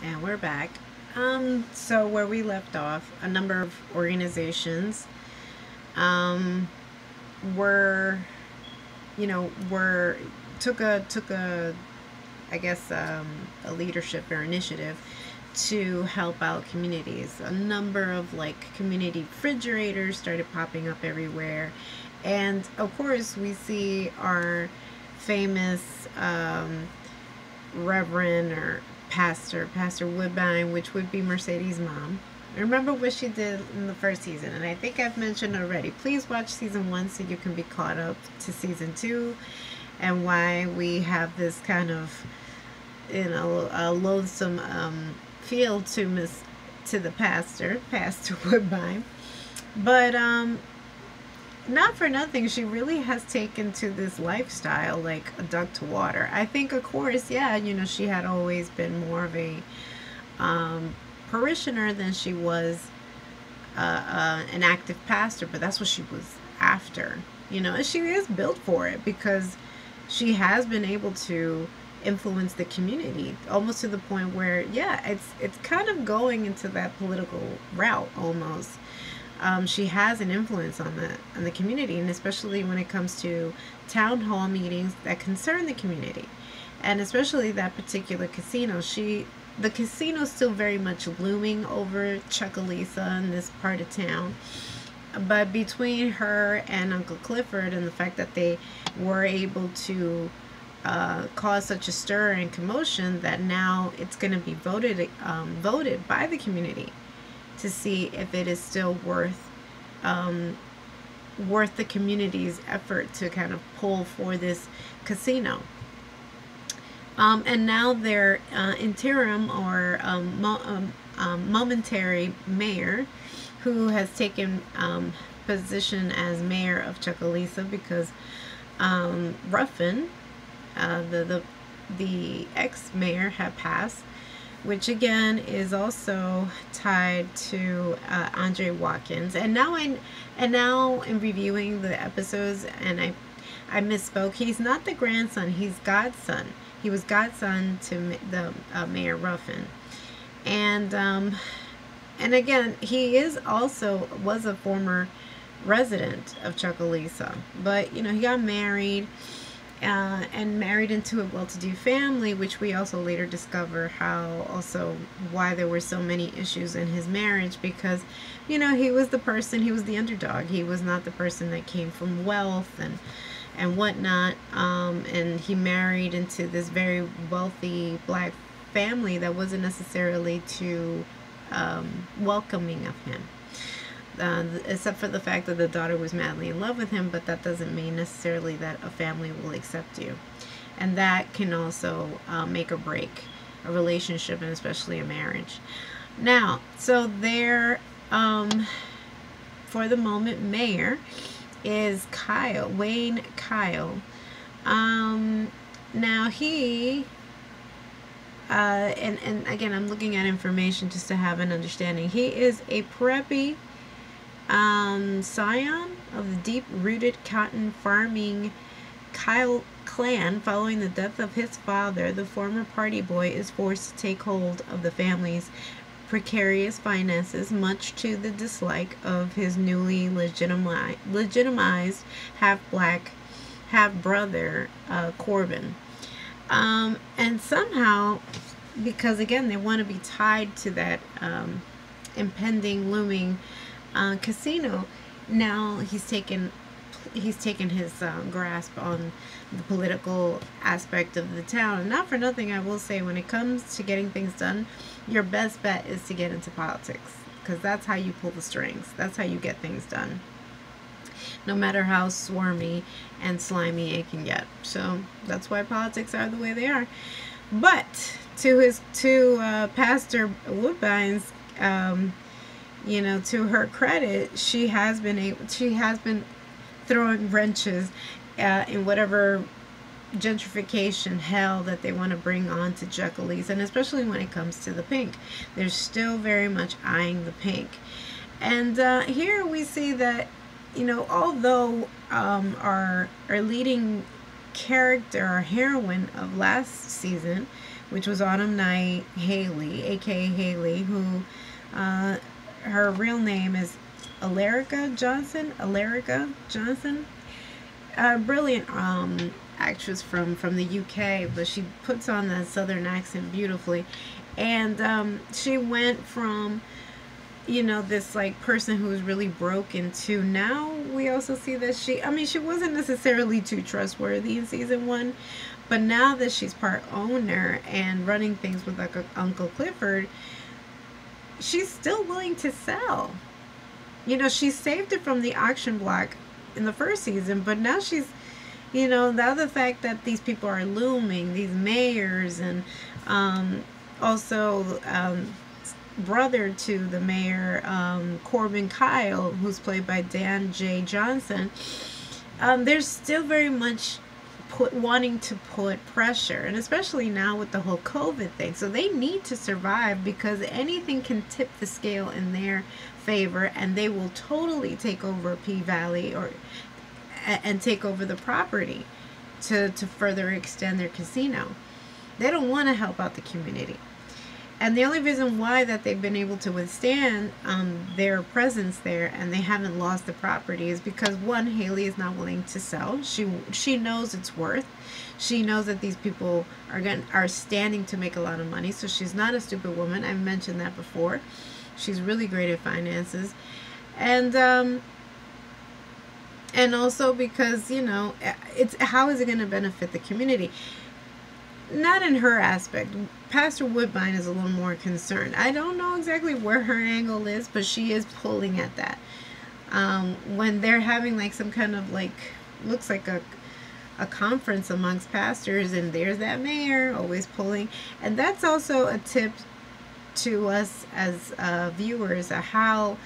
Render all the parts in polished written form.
And we're back. So where we left off, a number of organizations um, were, were took a I guess a leadership or initiative to help out communities. A number of like community refrigerators started popping up everywhere, and of course we see our famous Reverend or Pastor Woodbine, which would be Mercedes' mom. Remember what she did in the first season, and I think I've mentioned already. Please watch season 1 so you can be caught up to season 2 and why we have this kind of, a loathsome feel to the Pastor Woodbine. But not for nothing, she really has taken to this lifestyle like a duck to water. I think, of course, yeah, she had always been more of a parishioner than she was an active pastor, but that's what she was after, and she is built for it because she has been able to influence the community almost to the point where, yeah, it's kind of going into that political route almost. She has an influence on the community, and especially when it comes to town hall meetings that concern the community, and especially that particular casino. The casino's still very much looming over Chuckalisa in this part of town, but between her and Uncle Clifford and the fact that they were able to cause such a stir and commotion that now it's going to be voted by the community to see if it is still worth the community's effort to kind of pull for this casino. And now their interim or momentary mayor, who has taken position as mayor of Chuckalisa because Ruffin, the ex-mayor, had passed, which again is also tied to Andre Watkins. And now in reviewing the episodes, and I misspoke. He's not the grandson. He's godson. He was godson to the Mayor Ruffin, and again he was a former resident of Chuckalisa, but he got married. And married into a well-to-do family, which we also later discover why there were so many issues in his marriage, because he was the underdog. He was not the person that came from wealth and whatnot, and he married into this very wealthy black family that wasn't necessarily too welcoming of him. Except for the fact that the daughter was madly in love with him, but that doesn't mean necessarily that a family will accept you. And that can also make or break a relationship, and especially a marriage. Now, so their, for the moment, mayor is Wayne Kyle. Now he, and again, I'm looking at information just to have an understanding. He is a preppy scion of the deep-rooted cotton farming Kyle clan. Following the death of his father, the former party boy is forced to take hold of the family's precarious finances, much to the dislike of his newly legitimized half-brother, Corbin. And somehow, because again they want to be tied to that impending, looming casino, now he's taken his grasp on the political aspect of the town. And not for nothing, I will say, when it comes to getting things done, your best bet is to get into politics, because that's how you pull the strings. That's how you get things done, no matter how swarmy and slimy it can get. So that's why politics are the way they are. But to Pastor Woodbine's to her credit, she has been throwing wrenches in whatever gentrification hell that they want to bring on to Chuckalisa, and especially when it comes to the pink. They're still very much eyeing the pink. And here we see that, although our leading character, our heroine of last season, which was Autumn Night Haley, aka Haley, who her real name is Alarica Johnson. Alarica Johnson, a brilliant actress from the UK, but she puts on that southern accent beautifully. And she went from, you know, this like person who was really broken to now we also see that she wasn't necessarily too trustworthy in season 1, but now that she's part owner and running things with like Uncle Clifford, she's still willing to sell. You know, she saved it from the auction block in the first season, but now she's, you know, the other fact that these people are looming, these mayors, and also brother to the mayor, Corbin Kyle, who's played by Dan J. Johnson, they're still very much wanting to put pressure, and especially now with the whole COVID thing. So they need to survive, because anything can tip the scale in their favor, and they will totally take over P-Valley and take over the property to further extend their casino. They don't want to help out the community. And the only reason why that they've been able to withstand their presence there and they haven't lost the property is because, one, Haley is not willing to sell. She knows its worth. She knows that these people are standing to make a lot of money. So she's not a stupid woman. I've mentioned that before. She's really great at finances. And also because, you know, how is it going to benefit the community? Not in her aspect. Pastor Woodbine is a little more concerned. I don't know exactly where her angle is, but she is pulling at that. When they're having like some kind of like, looks like a conference amongst pastors, and there's that mayor always pulling. And that's also a tip to us as viewers of how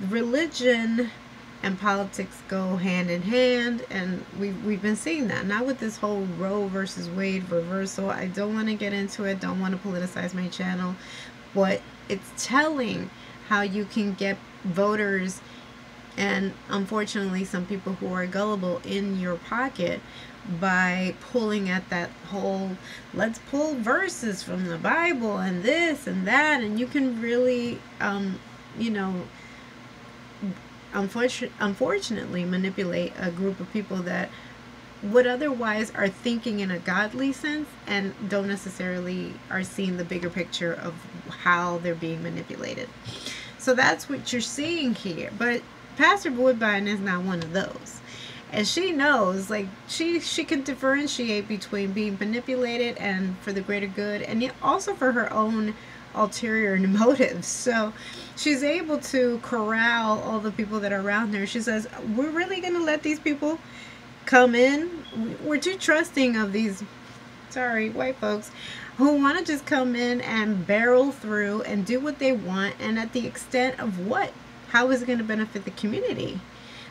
religion and politics go hand in hand, and we've been seeing that now with this whole Roe versus Wade reversal. I don't want to get into it, don't want to politicize my channel, but it's telling how you can get voters and unfortunately some people who are gullible in your pocket by pulling at that whole, let's pull verses from the Bible and this and that, and you can really you know, unfortunately manipulate a group of people that would otherwise are thinking in a godly sense and don't necessarily are seeing the bigger picture of how they're being manipulated. So that's what you're seeing here. But Pastor Woodbine is not one of those. And she knows, like, she can differentiate between being manipulated and for the greater good, and also for her own ulterior motives. So she's able to corral all the people that are around her. She says, we're really going to let these people come in? We're too trusting of these, sorry, white folks who want to just come in and barrel through and do what they want, and at the extent of what? How is it going to benefit the community?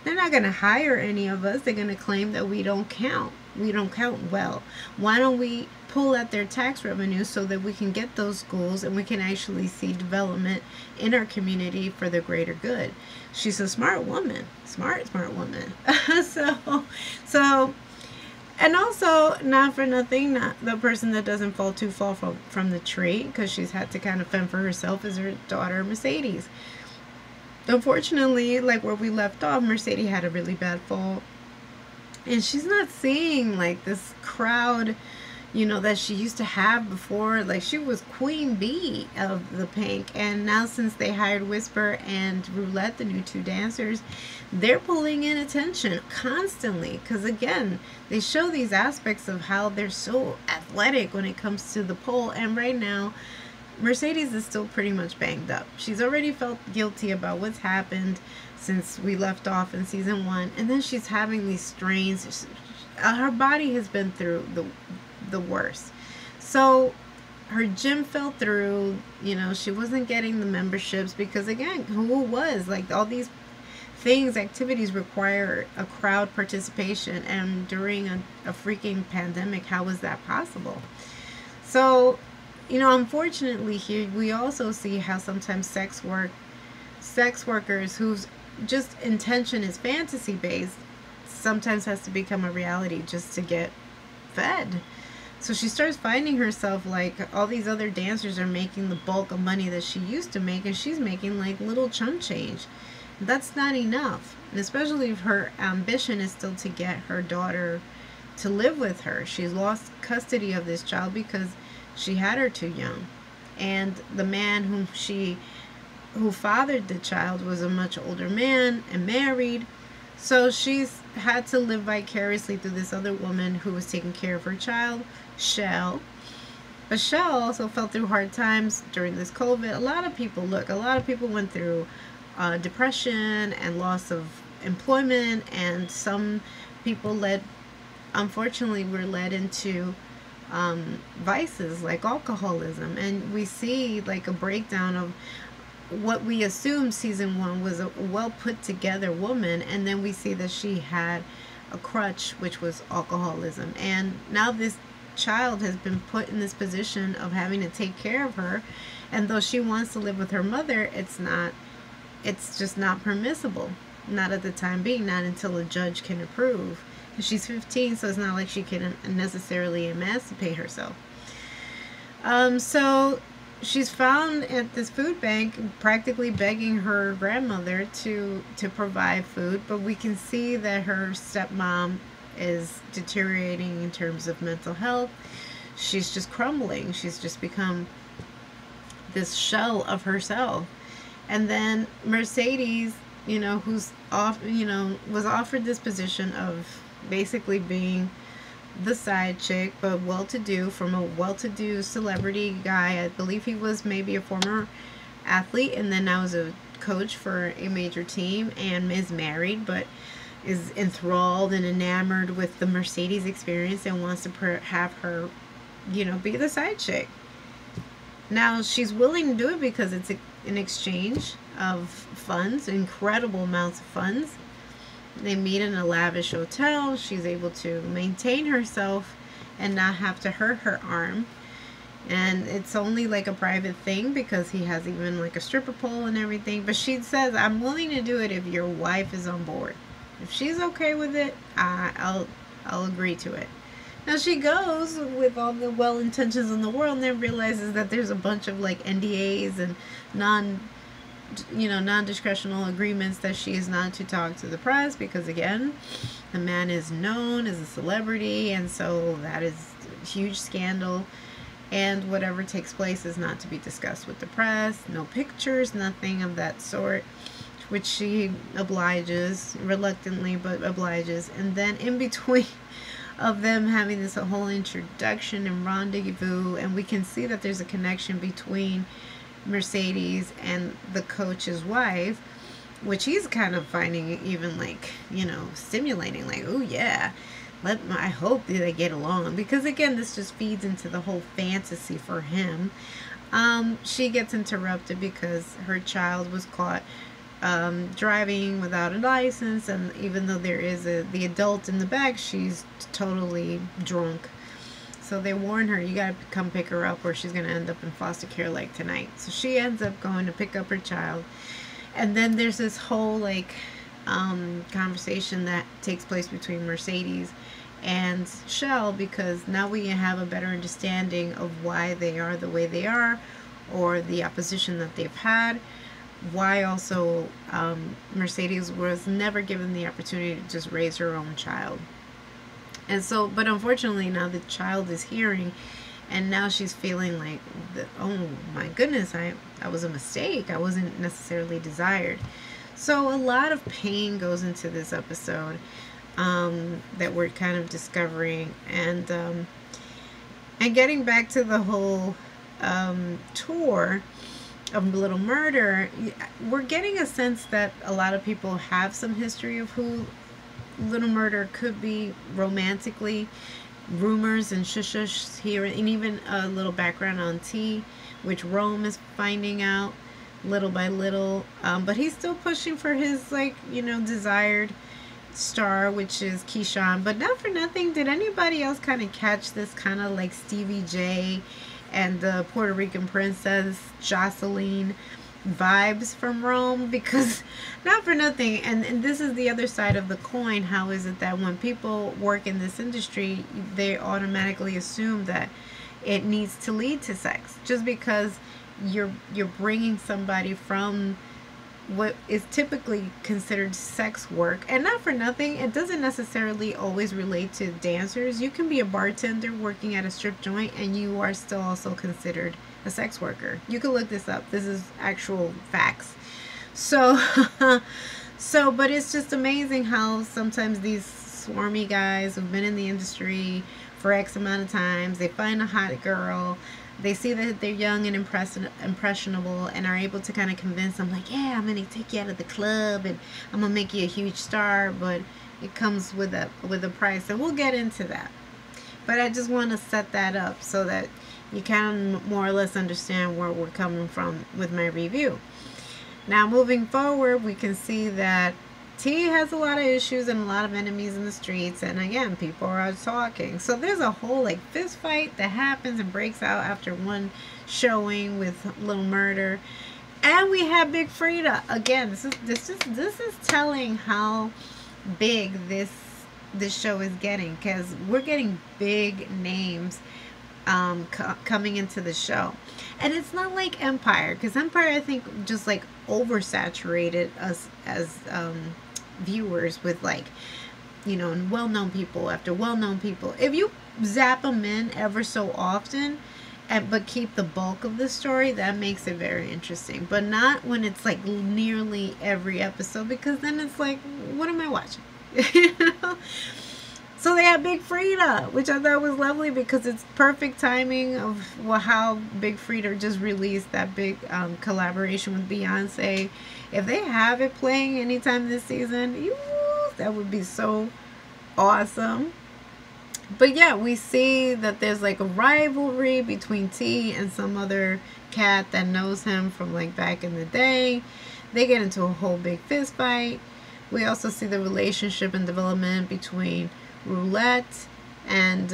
They're not going to hire any of us. They're going to claim that we don't count. We don't count well. Why don't we pull at their tax revenue so that we can get those schools and we can actually see development in our community for the greater good? She's a smart woman. Smart woman. So, and also, not for nothing, not the person that doesn't fall too far from the tree, because she's had to kind of fend for herself, is her daughter, Mercedes. Unfortunately, like where we left off, Mercedes had a really bad fall. And she's not seeing like this crowd, you know, that she used to have before. Like, she was queen bee of the Pink. And now since they hired Whisper and Roulette, the new two dancers, they're pulling in attention constantly. Because again, they show these aspects of how they're so athletic when it comes to the pole. And right now, Mercedes is still pretty much banged up. She's already felt guilty about what's happened since we left off in season 1. And then she's having these strains. Her body has been through the worst. So her gym fell through. You know, she wasn't getting the memberships because, again, who was? Like, all these things, activities require a crowd participation. And during a freaking pandemic, how was that possible? So, you know, unfortunately here we also see how sometimes sex workers whose just intention is fantasy based sometimes has to become a reality just to get fed. So she starts finding herself like all these other dancers are making the bulk of money that she used to make, and she's making like little chump change. That's not enough. And especially if her ambition is still to get her daughter to live with her. She's lost custody of this child because she had her too young. And the man who fathered the child was a much older man and married. So she's had to live vicariously through this other woman who was taking care of her child, Shell. But Shell also felt through hard times during this COVID. A lot of people went through depression and loss of employment, and some people unfortunately were led into vices like alcoholism. And we see like a breakdown of what we assumed season 1 was a well put together woman, and then we see that she had a crutch, which was alcoholism. And now this child has been put in this position of having to take care of her, and though she wants to live with her mother, it's just not permissible, not at the time being, not until a judge can approve. And she's 15, so it's not like she can necessarily emancipate herself. So she's found at this food bank practically begging her grandmother to provide food, but we can see that her stepmom is deteriorating in terms of mental health. She's just crumbling. She's just become this shell of herself. And then Mercedes, who's was offered this position of basically being the side chick, but well-to-do, from a well-to-do celebrity guy. I believe he was maybe a former athlete and then now is a coach for a major team, and is married but is enthralled and enamored with the Mercedes experience and wants to have her, be the side chick. Now she's willing to do it because it's an exchange of funds, incredible amounts of funds. They meet in a lavish hotel. She's able to maintain herself and not have to hurt her arm. And it's only like a private thing because he has even like a stripper pole and everything. But she says, I'm willing to do it if your wife is on board. If she's okay with it, I'll agree to it. Now she goes with all the well intentions in the world, and then realizes that there's a bunch of like NDAs and non-discretional agreements that she is not to talk to the press, because again, the man is known as a celebrity, and so that is a huge scandal, and whatever takes place is not to be discussed with the press. No pictures, nothing of that sort, which she obliges, reluctantly, but obliges. And then in between of them having this whole introduction and rendezvous, and we can see that there's a connection between Mercedes and the coach's wife, which he's kind of finding even like, stimulating, like, oh yeah, I hope that they get along, because again, this just feeds into the whole fantasy for him. She gets interrupted because her child was caught driving without a license, and even though there is the adult in the back, she's totally drunk. So they warn her, you gotta come pick her up or she's gonna end up in foster care like tonight. So she ends up going to pick up her child. And then there's this whole like conversation that takes place between Mercedes and Shell, because now we have a better understanding of why they are the way they are, or the opposition that they've had. Why also Mercedes was never given the opportunity to just raise her own child. And so, but unfortunately now the child is hearing, and now she's feeling like, oh my goodness, I was a mistake. I wasn't necessarily desired. So a lot of pain goes into this episode that we're kind of discovering. And getting back to the whole tour of Little Murder, we're getting a sense that a lot of people have some history of who Little Murder could be romantically. Rumors and shush here, and even a little background on T, which Rome is finding out little by little. But he's still pushing for his desired star, which is Keyshawn. But not for nothing, did anybody else kind of catch this kind of like Stevie J and the Puerto Rican princess Jocelyn vibes from Rome, because not for nothing, and this is the other side of the coin. How is it that when people work in this industry, they automatically assume that it needs to lead to sex just because you're bringing somebody from what is typically considered sex work. And not for nothing, it doesn't necessarily always relate to dancers. You can be a bartender working at a strip joint and you are still also considered a sex worker. You can look this up. This is actual facts. So but it's just amazing how sometimes these swarmy guys who've been in the industry for X amount of times, they find a hot girl, they see that they're young and impressionable, and are able to kind of convince them, like, yeah, I'm gonna take you out of the club and I'm gonna make you a huge star. But it comes with a price, and we'll get into that. But I just want to set that up so that you can more or less understand where we're coming from with my review. Now, moving forward, we can see that T has a lot of issues and a lot of enemies in the streets, and again, people are talking. So there's a whole like fist fight that happens and breaks out after one showing with Little Murder, and we have Big Frida again. This is telling how big this show is getting, because we're getting big names coming into the show. And it's not like Empire, because Empire, I think, just like oversaturated us as viewers with, like, you know, well-known people after well-known people. If you zap them in ever so often, but keep the bulk of the story, that makes it very interesting. But not when it's like nearly every episode, because then it's like, what am I watching? You know? So they had Big Frida, which I thought was lovely, because it's perfect timing of how Big Frida just released that big collaboration with Beyonce. If they have it playing anytime this season, that would be so awesome. But yeah, we see that there's like a rivalry between T and some other cat that knows him from like back in the day. They get into a whole big fist fight. We also see the relationship and development between Roulette and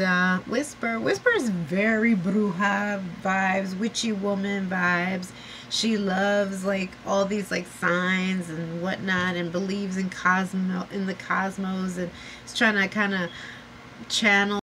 Whisper. Whisper is very bruja vibes, witchy woman vibes. She loves like all these like signs and whatnot, and believes in the cosmos, and is trying to kind of channel